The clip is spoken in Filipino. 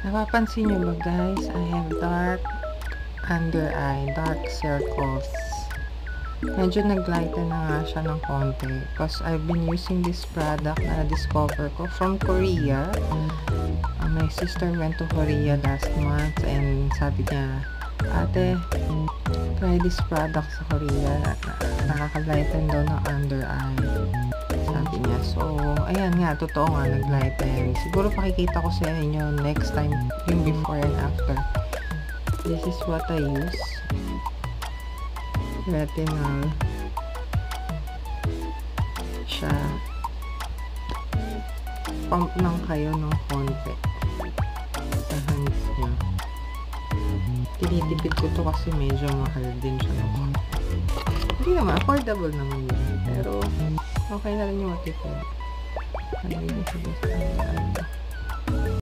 Napapansin nyo ba guys, I have dark under eye, dark circles. Medyo nag-lighten na nga siya ng konti because I've been using this product na discover ko from Korea. My sister went to Korea last month and sabi niya, ate, try this product sa Korea. Nakaka-lighten daw ng under eye. Sabi niya. So, ayan nga, totoo nga, nag-lighten. Siguro pakikita ko sa inyo next time yung before and after. This is what I use. Retinol. Siya. Pump lang kayo ng konti sa hands niya. Tinitipid ko to kasi medyo mahal din siya ng konti. Hindi naman, affordable naman yun. Pero, okay na rin yung matipid. Ano yung sabi sa